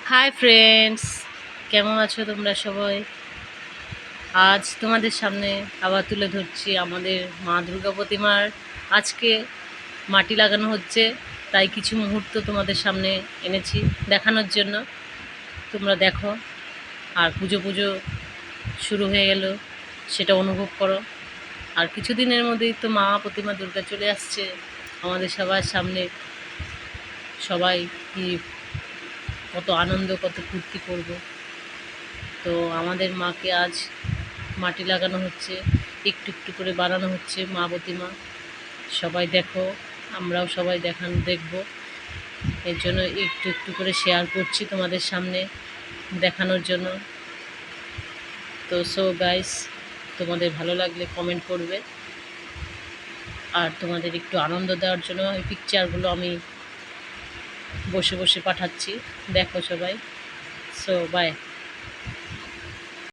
Hi friends, কেমন আছো তোমরা সবাই? আজ তোমাদের সামনে আবার তুলে ধরছি আমাদের মা দুর্গা প্রতিমার। আজকে মাটি লাগানো হচ্ছে, তাই কিছু মুহূর্ত তোমাদের সামনে এনেছি দেখানোর জন্য। তোমরা দেখো, আর পুজো পুজো শুরু হয়ে গেল, সেটা অনুভব করো। আর কিছুদিনের মধ্যেই তো মা প্রতিমা দুর্গা চলে আসছে আমাদের সবার সামনে। সবাই কি কত আনন্দ, কত ফুর্তি করব। তো আমাদের মাকে আজ মাটি লাগানো হচ্ছে, একটু একটু করে বানানো হচ্ছে মা প্রতিমা। সবাই দেখো, আমরাও সবাই দেখব। এর জন্য একটু একটু করে শেয়ার করছি তোমাদের সামনে দেখানোর জন্য। তো সো গাইস, তোমাদের ভালো লাগলে কমেন্ট করবে। আর তোমাদের একটু আনন্দ দেওয়ার জন্য এই পিকচারগুলো আমি বসে বসে পাঠাচ্ছি, দেখো সবাই। So by.